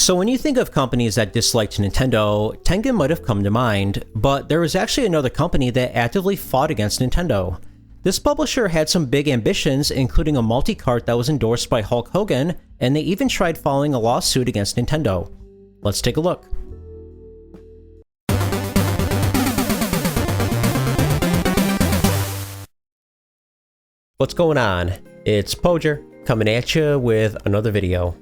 So when you think of companies that disliked Nintendo, Tengen might have come to mind, but there was actually another company that actively fought against Nintendo. This publisher had some big ambitions, including a multi-cart that was endorsed by Hulk Hogan, and they even tried filing a lawsuit against Nintendo. Let's take a look. What's going on? It's Pojer, coming at you with another video.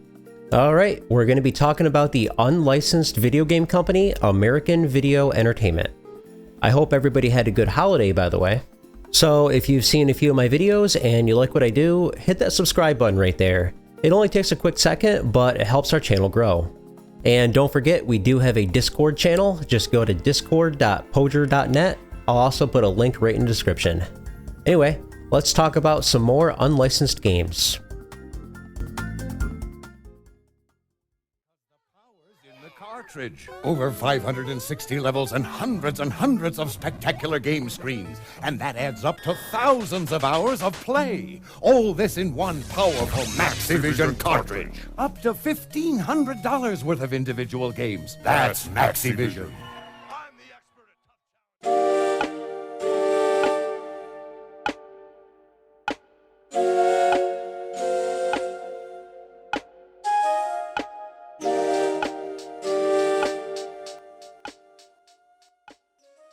Alright, we're going to be talking about the unlicensed video game company, American Video Entertainment. I hope everybody had a good holiday, by the way. So if you've seen a few of my videos and you like what I do, hit that subscribe button right there. It only takes a quick second, but it helps our channel grow. And don't forget, we do have a Discord channel. Just go to discord.pojer.net. I'll also put a link right in the description. Anyway, let's talk about some more unlicensed games. Cartridge. Over 560 levels and hundreds of spectacular game screens. And that adds up to thousands of hours of play. All this in one powerful Maxivision cartridge. Up to $1,500 worth of individual games. That's Maxivision.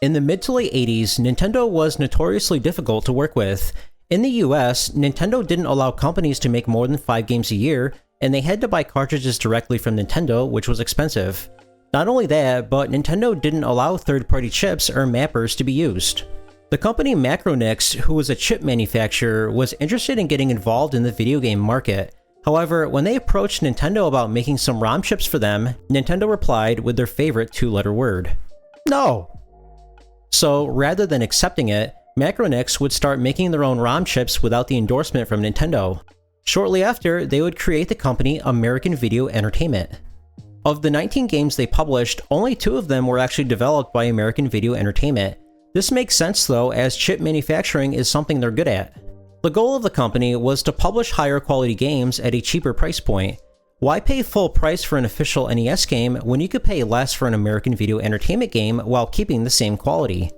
In the mid to late 80s, Nintendo was notoriously difficult to work with. In the US, Nintendo didn't allow companies to make more than 5 games a year, and they had to buy cartridges directly from Nintendo, which was expensive. Not only that, but Nintendo didn't allow third-party chips or mappers to be used. The company Macronix, who was a chip manufacturer, was interested in getting involved in the video game market. However, when they approached Nintendo about making some ROM chips for them, Nintendo replied with their favorite 2-letter word: no! So, rather than accepting it, Macronix would start making their own ROM chips without the endorsement from Nintendo. Shortly after, they would create the company American Video Entertainment. Of the 19 games they published, only 2 of them were actually developed by American Video Entertainment. This makes sense though, as chip manufacturing is something they're good at. The goal of the company was to publish higher quality games at a cheaper price point. Why pay full price for an official NES game when you could pay less for an American Video Entertainment game while keeping the same quality?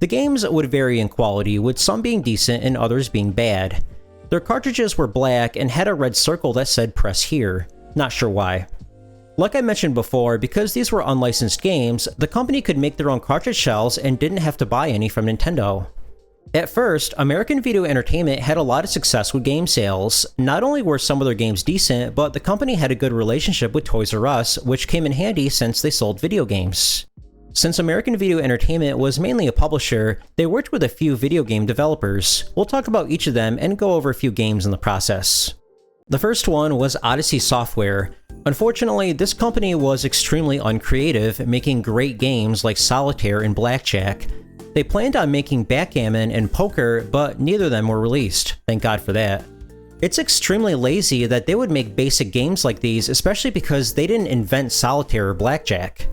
The games would vary in quality, with some being decent and others being bad. Their cartridges were black and had a red circle that said "press here." Not sure why. Like I mentioned before, because these were unlicensed games, the company could make their own cartridge shells and didn't have to buy any from Nintendo. At first, American Video Entertainment had a lot of success with game sales. Not only were some of their games decent, but the company had a good relationship with Toys R Us, which came in handy since they sold video games. Since American Video Entertainment was mainly a publisher, they worked with a few video game developers. We'll talk about each of them and go over a few games in the process. The first one was Odyssey Software. Unfortunately, this company was extremely uncreative, making great games like Solitaire and Blackjack. They planned on making backgammon and poker, but neither of them were released. Thank God for that. It's extremely lazy that they would make basic games like these, especially because they didn't invent Solitaire or Blackjack.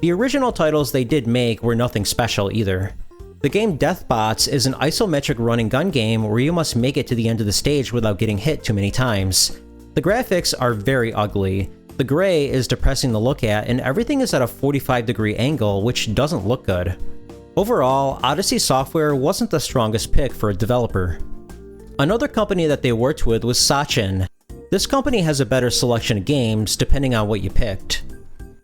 The original titles they did make were nothing special either. The game Deathbots is an isometric run-and-gun game where you must make it to the end of the stage without getting hit too many times. The graphics are very ugly. The gray is depressing to look at, and everything is at a 45-degree angle, which doesn't look good. Overall, Odyssey Software wasn't the strongest pick for a developer. Another company that they worked with was Sachen. This company has a better selection of games, depending on what you picked.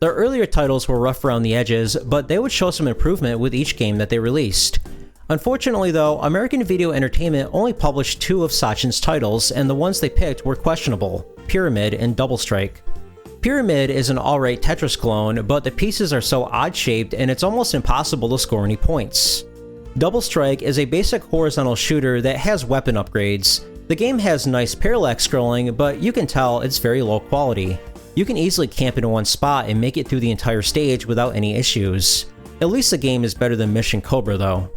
Their earlier titles were rough around the edges, but they would show some improvement with each game that they released. Unfortunately though, American Video Entertainment only published 2 of Sachen's titles, and the ones they picked were questionable: Pyramid and Double Strike. Pyramid is an alright Tetris clone, but the pieces are so odd-shaped and it's almost impossible to score any points. Double Strike is a basic horizontal shooter that has weapon upgrades. The game has nice parallax scrolling, but you can tell it's very low quality. You can easily camp in one spot and make it through the entire stage without any issues. At least the game is better than Mission Cobra though.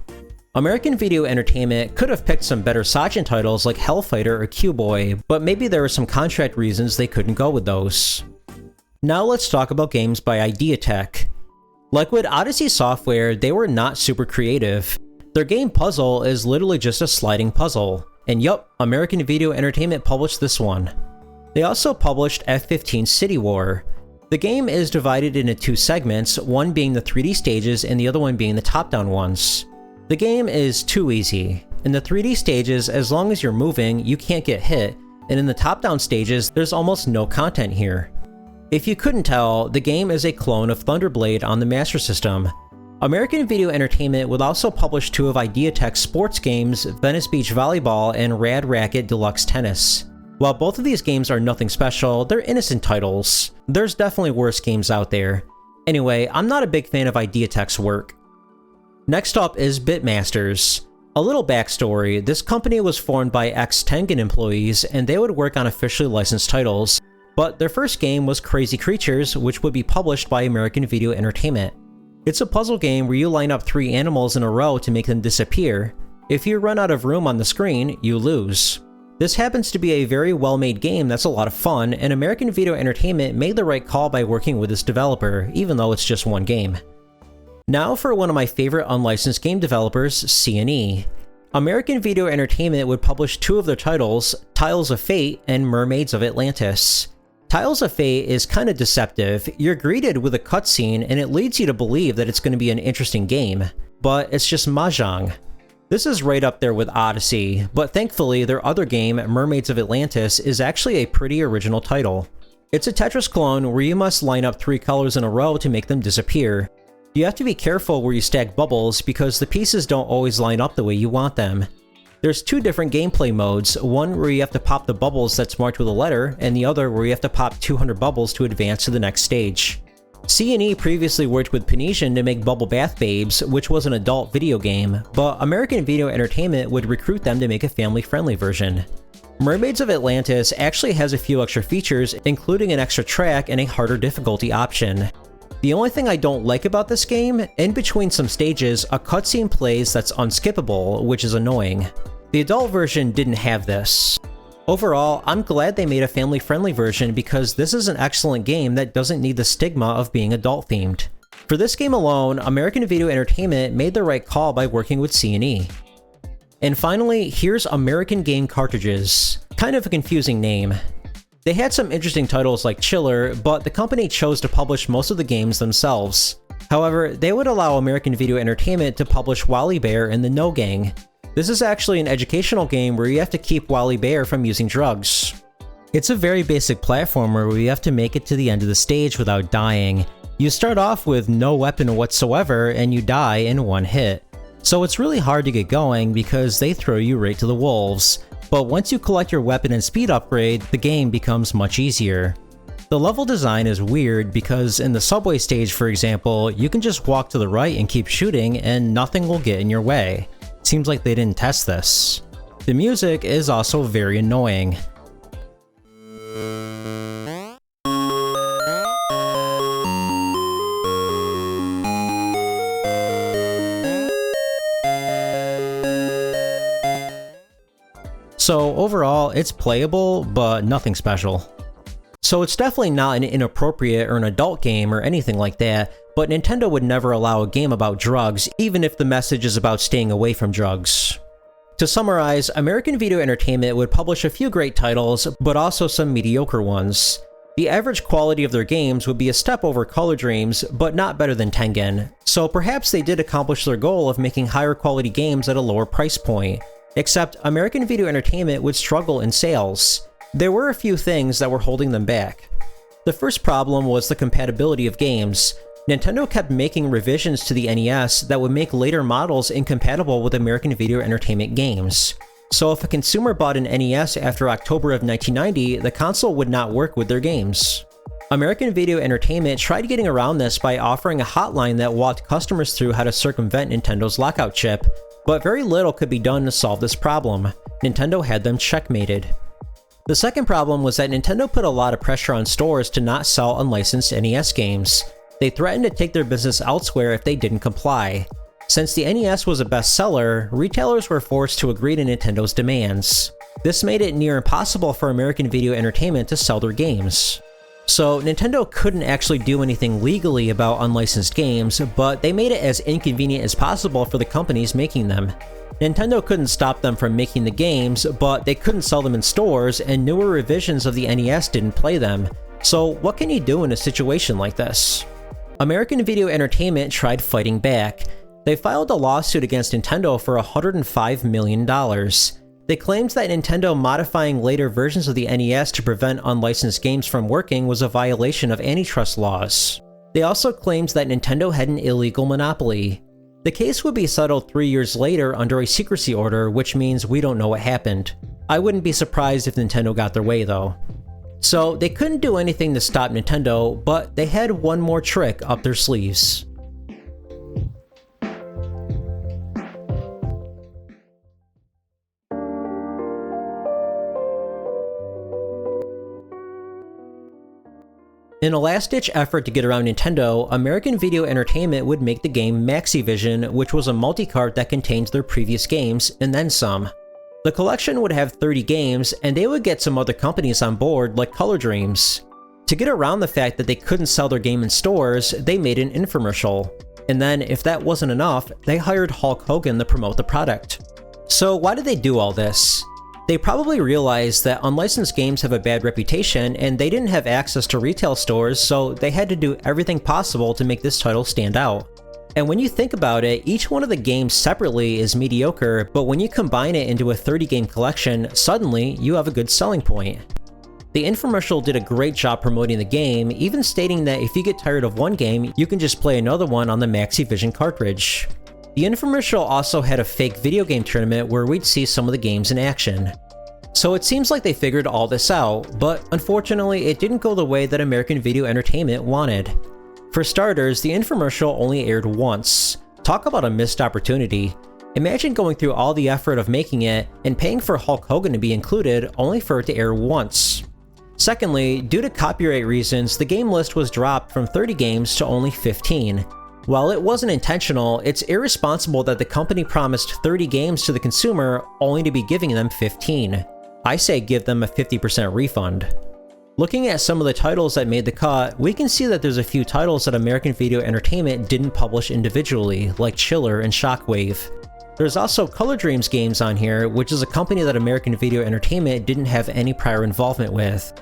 American Video Entertainment could have picked some better Sachen titles like Hellfighter or Q-Boy, but maybe there were some contract reasons they couldn't go with those. Now let's talk about games by Idea-Tek. Like with Odyssey Software, they were not super creative. Their game Puzzle is literally just a sliding puzzle. And yup, American Video Entertainment published this one. They also published F-15 City War. The game is divided into two segments, one being the 3D stages and the other one being the top-down ones. The game is too easy. In the 3D stages, as long as you're moving, you can't get hit, and in the top-down stages, there's almost no content here. If you couldn't tell, the game is a clone of Thunderblade on the Master System. American Video Entertainment would also publish two of Idea-Tek's sports games, Venice Beach Volleyball and Rad Racket Deluxe Tennis. While both of these games are nothing special, they're innocent titles. There's definitely worse games out there. Anyway, I'm not a big fan of Idea-Tek's work. Next up is Bitmasters. A little backstory, this company was formed by ex-Tengen employees and they would work on officially licensed titles, but their first game was Crazy Creatures, which would be published by American Video Entertainment. It's a puzzle game where you line up 3 animals in a row to make them disappear. If you run out of room on the screen, you lose. This happens to be a very well-made game that's a lot of fun, and American Video Entertainment made the right call by working with this developer, even though it's just one game. Now for one of my favorite unlicensed game developers, C&E. American Video Entertainment would publish 2 of their titles, Tiles of Fate and Mermaids of Atlantis. Tiles of Fate is kinda deceptive. You're greeted with a cutscene and it leads you to believe that it's going to be an interesting game, but it's just mahjong. This is right up there with Odyssey, but thankfully their other game, Mermaids of Atlantis, is actually a pretty original title. It's a Tetris clone where you must line up 3 colors in a row to make them disappear. You have to be careful where you stack bubbles because the pieces don't always line up the way you want them. There's 2 different gameplay modes, one where you have to pop the bubbles that's marked with a letter, and the other where you have to pop 200 bubbles to advance to the next stage. C&E previously worked with Panesian to make Bubble Bath Babes, which was an adult video game, but American Video Entertainment would recruit them to make a family-friendly version. Mermaids of Atlantis actually has a few extra features, including an extra track and a harder difficulty option. The only thing I don't like about this game, in between some stages, a cutscene plays that's unskippable, which is annoying. The adult version didn't have this. Overall, I'm glad they made a family-friendly version because this is an excellent game that doesn't need the stigma of being adult-themed. For this game alone, American Video Entertainment made the right call by working with C&E. And finally, here's American Game Cartridges. Kind of a confusing name. They had some interesting titles like Chiller, but the company chose to publish most of the games themselves. However, they would allow American Video Entertainment to publish Wally Bear and the No Gang. This is actually an educational game where you have to keep Wally Bear from using drugs. It's a very basic platformer where you have to make it to the end of the stage without dying. You start off with no weapon whatsoever and you die in 1 hit. So it's really hard to get going because they throw you right to the wolves. But once you collect your weapon and speed upgrade, the game becomes much easier. The level design is weird because in the subway stage, for example, you can just walk to the right and keep shooting and nothing will get in your way. Seems like they didn't test this. The music is also very annoying. So overall, it's playable, but nothing special. So it's definitely not an inappropriate or an adult game or anything like that, but Nintendo would never allow a game about drugs, even if the message is about staying away from drugs. To summarize, American Video Entertainment would publish a few great titles, but also some mediocre ones. The average quality of their games would be a step over Color Dreams, but not better than Tengen, so perhaps they did accomplish their goal of making higher quality games at a lower price point. Except American Video Entertainment would struggle in sales. There were a few things that were holding them back. The first problem was the compatibility of games. Nintendo kept making revisions to the NES that would make later models incompatible with American Video Entertainment games. So if a consumer bought an NES after October of 1990, the console would not work with their games. American Video Entertainment tried getting around this by offering a hotline that walked customers through how to circumvent Nintendo's lockout chip, but very little could be done to solve this problem. Nintendo had them checkmated. The second problem was that Nintendo put a lot of pressure on stores to not sell unlicensed NES games. They threatened to take their business elsewhere if they didn't comply. Since the NES was a bestseller, retailers were forced to agree to Nintendo's demands. This made it near impossible for American Video Entertainment to sell their games. So Nintendo couldn't actually do anything legally about unlicensed games, but they made it as inconvenient as possible for the companies making them. Nintendo couldn't stop them from making the games, but they couldn't sell them in stores, and newer revisions of the NES didn't play them. So what can you do in a situation like this? American Video Entertainment tried fighting back. They filed a lawsuit against Nintendo for $105 million. They claimed that Nintendo modifying later versions of the NES to prevent unlicensed games from working was a violation of antitrust laws. They also claimed that Nintendo had an illegal monopoly. The case would be settled 3 years later under a secrecy order, which means we don't know what happened. I wouldn't be surprised if Nintendo got their way though. So they couldn't do anything to stop Nintendo, but they had one more trick up their sleeves. In a last-ditch effort to get around Nintendo, American Video Entertainment would make the game Maxivision, which was a multi-cart that contained their previous games, and then some. The collection would have 30 games, and they would get some other companies on board, like Color Dreams. To get around the fact that they couldn't sell their game in stores, they made an infomercial. And then, if that wasn't enough, they hired Hulk Hogan to promote the product. So why did they do all this? They probably realized that unlicensed games have a bad reputation and they didn't have access to retail stores, so they had to do everything possible to make this title stand out. And when you think about it, each one of the games separately is mediocre, but when you combine it into a 30-game collection, suddenly you have a good selling point. The infomercial did a great job promoting the game, even stating that if you get tired of one game, you can just play another one on the Maxivision cartridge. The infomercial also had a fake video game tournament where we'd see some of the games in action. So it seems like they figured all this out, but unfortunately it didn't go the way that American Video Entertainment wanted. For starters, the infomercial only aired once. Talk about a missed opportunity. Imagine going through all the effort of making it and paying for Hulk Hogan to be included only for it to air once. Secondly, due to copyright reasons, the game list was dropped from 30 games to only 15. While it wasn't intentional, it's irresponsible that the company promised 30 games to the consumer only to be giving them 15. I say give them a 50% refund. Looking at some of the titles that made the cut, we can see that there's a few titles that American Video Entertainment didn't publish individually, like Chiller and Shockwave. There's also Color Dreams games on here, which is a company that American Video Entertainment didn't have any prior involvement with.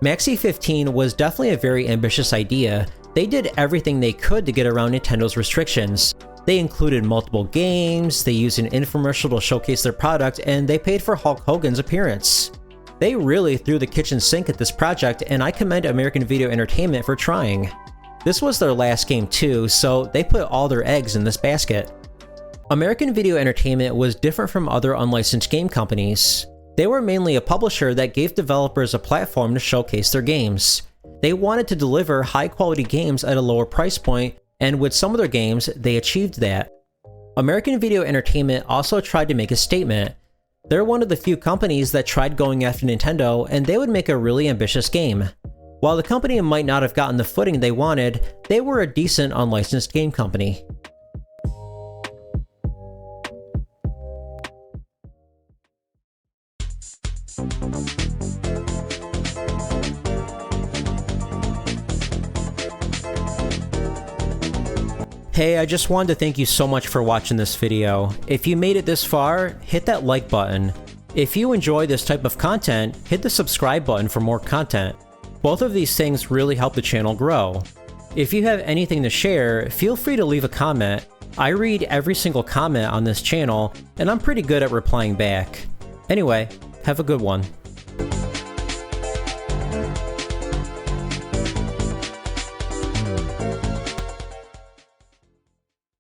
Maxi 15 was definitely a very ambitious idea. They did everything they could to get around Nintendo's restrictions. They included multiple games, they used an infomercial to showcase their product, and they paid for Hulk Hogan's appearance. They really threw the kitchen sink at this project, and I commend American Video Entertainment for trying. This was their last game too, so they put all their eggs in this basket. American Video Entertainment was different from other unlicensed game companies. They were mainly a publisher that gave developers a platform to showcase their games. They wanted to deliver high-quality games at a lower price point, and with some of their games, they achieved that. American Video Entertainment also tried to make a statement. They're one of the few companies that tried going after Nintendo, and they would make a really ambitious game. While the company might not have gotten the footing they wanted, they were a decent unlicensed game company. Hey, I just wanted to thank you so much for watching this video. If you made it this far, hit that like button. If you enjoy this type of content, hit the subscribe button for more content. Both of these things really help the channel grow. If you have anything to share, feel free to leave a comment. I read every single comment on this channel, and I'm pretty good at replying back. Anyway, have a good one.